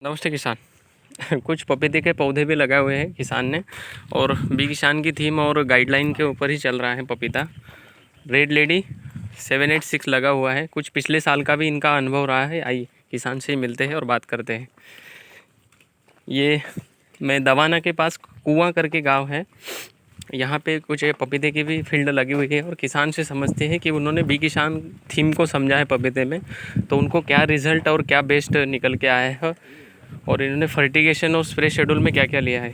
नमस्ते किसान। कुछ पपीते के पौधे भी लगाए हुए हैं किसान ने, और बी किसान की थीम और गाइडलाइन के ऊपर ही चल रहा है। पपीता रेड लेडी 786 लगा हुआ है। कुछ पिछले साल का भी इनका अनुभव रहा है। आइए किसान से ही मिलते हैं और बात करते हैं। ये मैं दवाना के पास कुआं करके गांव है, यहाँ पे कुछ पपीते की भी फील्ड लगी हुई है और किसान से समझते हैं कि उन्होंने बी किसान थीम को समझा है पपीते में, तो उनको क्या रिज़ल्ट और क्या बेस्ट निकल के आया है और इन्होंने फर्टिगेशन और स्प्रे शेड्यूल में क्या क्या लिया है।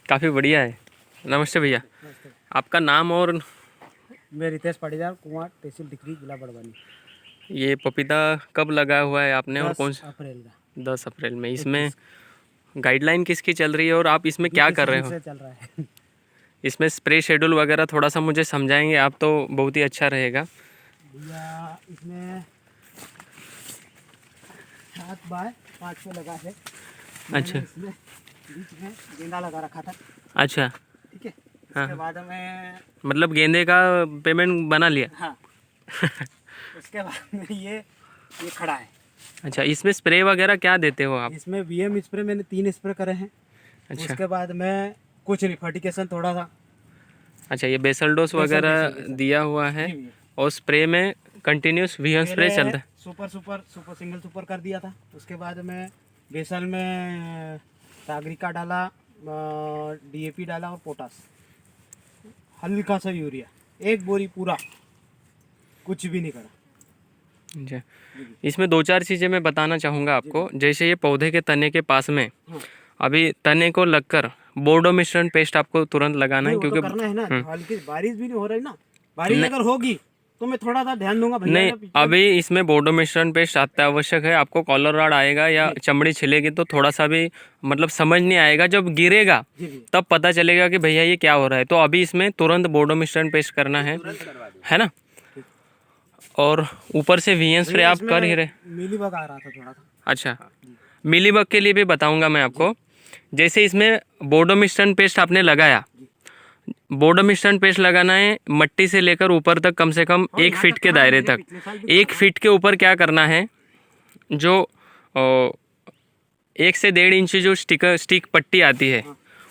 काफ़ी बढ़िया है। नमस्ते भैया, आपका नाम? और मैं रितेश पाटीदार, कुआं, तहसील टिकरी, जिला बड़वानी। ये पपीता कब लगा हुआ है आपने और कौन 10 अप्रैल का? 10 अप्रैल में। इसमें गाइडलाइन किसकी चल रही है और आप इसमें क्या कर रहे हो? से चल रहा है। इसमें स्प्रे शेड्यूल वगैरह थोड़ा सा मुझे समझाएंगे आप तो बहुत ही अच्छा रहेगा। भैया इसमें 7 बाय 5 पे लगा है। अच्छा इसमें बीच में गेंदा लगा रखा था। अच्छा, ठीक है। हाँ। उसके बाद में मतलब गेंदे का पेमेंट बना लिया? हाँ। उसके बाद में ये खड़ा है। अच्छा, इसमें स्प्रे वगैरह क्या देते हो आप? इसमें वीएम स्प्रे मैंने 3 स्प्रे करे हैं। अच्छा उसके बाद में कुछ नहीं, फर्टिगेशन थोड़ा सा। अच्छा, ये बेसल डोज वगैरह दिया हुआ है और स्प्रे में कंटिन्यूस वीएम स्प्रे चलता है। सुपर सिंगल सुपर कर दिया था। उसके बाद में बेसल में सागरिका डाला, डीएपी डाला और पोटास, हल्का सा यूरिया, 1 बोरी पूरा, कुछ भी नहीं करा। अच्छा, इसमें 2-4 चीज़ें मैं बताना चाहूँगा आपको। जैसे ये पौधे के तने के पास में अभी तने को लगकर बोर्डो मिश्रण पेस्ट आपको तुरंत लगाना है, क्योंकि तो करना है ना। हल्की बारिश भी नहीं हो रही ना, बारिश अगर होगी तो मैं थोड़ा सा ध्यान दूंगा भैया। नहीं, अभी इसमें बोर्डो मिश्रण पेस्ट आता आवश्यक है। आपको कॉलर रॉड आएगा या चमड़ी छिलेगी तो थोड़ा सा भी मतलब समझ नहीं आएगा, जब गिरेगा तब पता चलेगा कि भैया ये क्या हो रहा है। तो अभी इसमें तुरंत बोर्डो मिश्रण पेस्ट करना है ना। और ऊपर से वीएन स्प्रे आप कर ही रहे। मीलीबग आ रहा था थोड़ा सा। अच्छा, मीलीबग के लिए भी बताऊंगा मैं आपको। जैसे इसमें बोर्डो मिश्रण पेस्ट आपने लगाया, बोर्डो मिश्रण पेस्ट लगाना है मट्टी से लेकर ऊपर तक, कम से कम 1 फीट के दायरे तक। 1 फीट के ऊपर क्या करना है, जो 1 से 1.5 इंच जो स्टिक पट्टी आती है,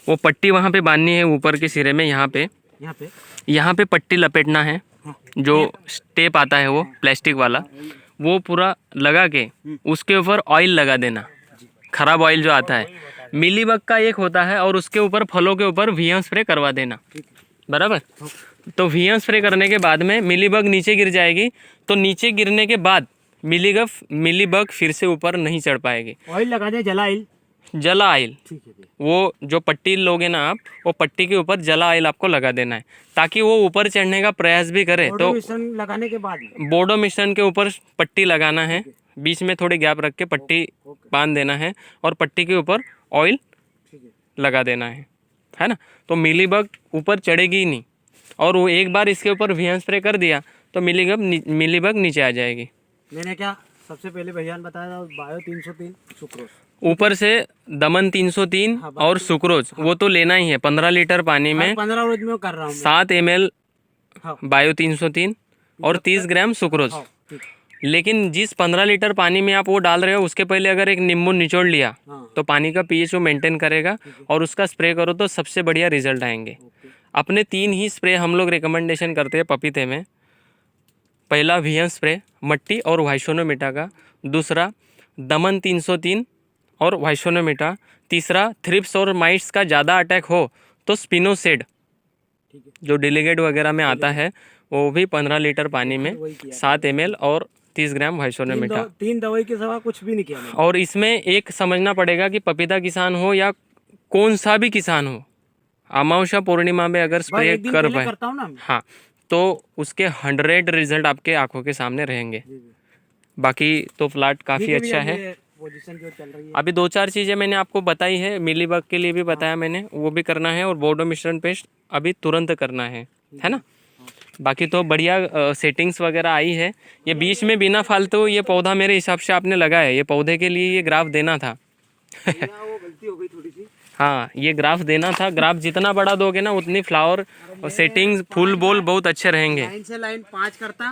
वो पट्टी वहाँ पे बांधनी है ऊपर के सिरे में। यहाँ पे पट्टी लपेटना है। जो टेप आता है वो प्लास्टिक वाला, वो पूरा लगा के उसके ऊपर ऑयल लगा देना, खराब ऑयल जो आता है। मिलीबग का एक होता है और उसके ऊपर फलों के ऊपर वीएम स्प्रे करवा देना, बराबर। तो वीएम स्प्रे करने के बाद में मिलीबग नीचे गिर जाएगी, तो नीचे गिरने के बाद मिलीबग फिर से ऊपर नहीं चढ़ पाएगी। ऑयल लगा दे, जला ऑयल। वो जो पट्टी लोगे ना आप, वो पट्टी के ऊपर जला ऑयल आपको लगा देना है, ताकि वो ऊपर चढ़ने का प्रयास भी करे। तो लगाने के बाद बोर्डो मिश्रण के ऊपर पट्टी लगाना है, बीच में थोड़ी गैप रख के पट्टी बांध देना है और पट्टी के ऊपर ऑयल लगा देना है ना। तो मिलीबग ऊपर चढ़ेगी ही नहीं, और वो एक बार इसके ऊपर वीएम स्प्रे कर दिया तो मिलीबग नीचे आ जाएगी। मैंने क्या सबसे पहले भैया ने बताया था, बायो 303 सुक्रोज, ऊपर से दमन 303 और सुक्रोज, वो तो लेना ही है 15 लीटर पानी में। 15 रोज में कर रहा हूँ। 7 ml बायो 303 और 30 ग्राम सुक्रोज। लेकिन जिस 15 लीटर पानी में आप वो डाल रहे हो, उसके पहले अगर एक नींबू निचोड़ लिया तो पानी का पीएच वो मेंटेन करेगा और उसका स्प्रे करो तो सबसे बढ़िया रिजल्ट आएंगे। अपने 3 ही स्प्रे हम लोग रिकमेंडेशन करते हैं पपीते में। पहला वीएम स्प्रे मट्टी और वाइसोनोमिटा का, दूसरा दमन 303 और वाइसोनोमिटा, तीसरा थ्रिप्स और माइट्स का ज़्यादा अटैक हो तो स्पिनोसेड जो डेलीगेट वगैरह में आता है, वो भी 15 लीटर पानी में 7 ml और 30 ग्राम वाइसोनोमिटा। 3 दवाई के सिवा कुछ भी नहीं किया मैंने। और इसमें एक समझना पड़ेगा कि पपीता किसान हो या कौन सा भी किसान हो, अमावस्या पूर्णिमा में अगर स्प्रे कर पाए, हाँ, तो उसके 100 रिजल्ट आपके आंखों के सामने रहेंगे। बाकी तो प्लाट काफ़ी अच्छा है। पोजीशन जो चल रही है, अभी 2-4 चीज़ें मैंने आपको बताई है। मिलीबग के लिए भी बताया मैंने, वो भी करना है, और बोर्डो मिश्रण पेस्ट अभी तुरंत करना है ना। बाकी तो बढ़िया सेटिंग्स वगैरह आई है। ये बीच में बिना फालतू ये पौधा मेरे हिसाब से आपने लगाया है, ये पौधे के लिए ये ग्राफ देना था। वो गलती हो गई थोड़ी सी। हाँ, ये ग्राफ देना था। ग्राफ जितना बड़ा दोगे ना उतनी फ्लावर और सेटिंग्स फूल बोल बहुत अच्छे रहेंगे। लाइन से लाइन 5 करता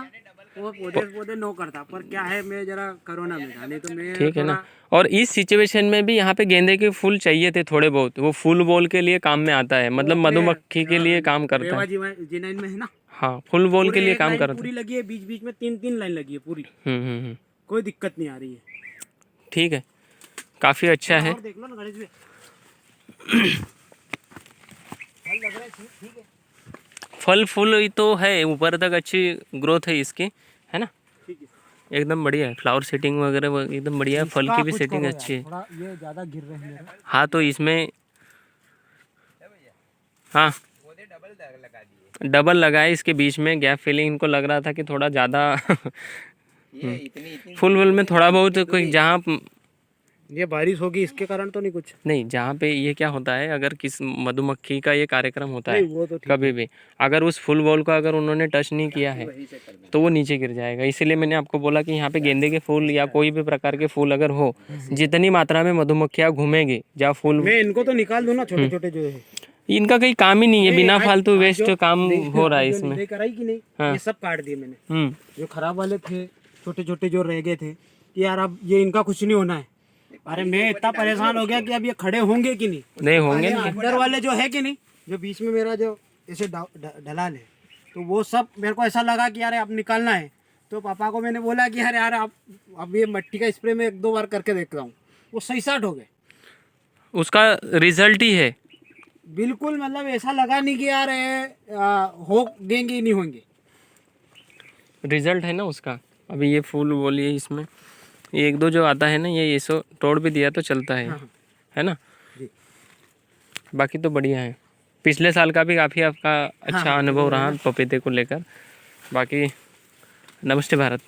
वो पौधे नो करता, पर क्या है मैं जरा कोरोना में था, नहीं तो मैं ठीक है ना। और इस सिचुएशन में भी यहाँ पे गेंदे के फूल चाहिए थे थोड़े बहुत, वो फूल बॉल के लिए काम में आता है, मतलब मधुमक्खी के लिए काम करता है। G9 में है ना, हाँ, फुल बॉल के लिए एक काम लाइन करता पूरी है। लगी है, बीच बीच में 3-3 लाइन लगी है पूरी, हम्म। कोई दिक्कत नहीं आ रही है। ठीक है, काफ़ी अच्छा है। और देख लो ना गणेश भाई, फल लग रहा है ठीक है, फल फूल तो है, ऊपर तक अच्छी ग्रोथ है इसकी, है ना, ठीक है। एकदम बढ़िया है। फ्लावर सेटिंग वगैरह एकदम बढ़िया है, फल की भी सेटिंग अच्छी है। थोड़ा ये ज़्यादा गिर रहे हैं मेरे। हाँ, तो इसमें हाँ डबल लगाए, इसके बीच में गैप फिलिंग, इनको लग रहा था कि थोड़ा ज़्यादा फुल वुल में थोड़ा बहुत कोई जहाँ ये बारिश होगी इसके कारण तो नहीं कुछ, नहीं, जहाँ पे ये क्या होता है, अगर किस मधुमक्खी का ये कार्यक्रम होता है नहीं वो तो ठीक कभी भी, अगर उस फुल बॉल को अगर उन्होंने टच नहीं किया है तो वो नीचे गिर जाएगा। इसीलिए मैंने आपको बोला कि यहाँ पे गेंदे के फूल या कोई भी प्रकार के फूल अगर हो, जितनी मात्रा में मधुमक्खियाँ घूमेंगी जहाँ फूल, मैं इनको तो निकाल दूँ ना, छोटे छोटे जो है, इनका कहीं काम ही नहीं है, बिना फालतू वेस्ट काम हो रहा है जो इसमें। निंदाई कराई कि नहीं, हाँ। ये सब काट दिए मैंने, हम्म। जो खराब वाले थे, छोटे छोटे जो रह गए थे, कि यार अब ये इनका कुछ नहीं होना है। अरे मैं इतना परेशान हो गया कि अब ये खड़े होंगे कि नहीं होंगे अरे नहीं। अंदर वाले जो है कि नहीं, जो बीच में मेरा जो ऐसे ढलान है, तो वो सब मेरे को ऐसा लगा कि यार अब निकालना है। तो पापा को मैंने बोला कि यार यार अब ये मिट्टी का स्प्रे में 1-2 बार करके देखता हूँ, वो सही साट हो गए, उसका रिजल्ट ही है। बिल्कुल, मतलब ऐसा लगा नहीं कि यार हो देंगे ही नहीं होंगे, रिजल्ट है ना उसका। अभी ये फूल बोलिए, इसमें ये 1-2 जो आता है ना, ये सो तोड़ भी दिया तो चलता है, हाँ। है ना। जी। बाकी तो बढ़िया है। पिछले साल का भी काफ़ी आपका अच्छा हाँ, अनुभव रहा पपीते को लेकर। बाकी नमस्ते भारत।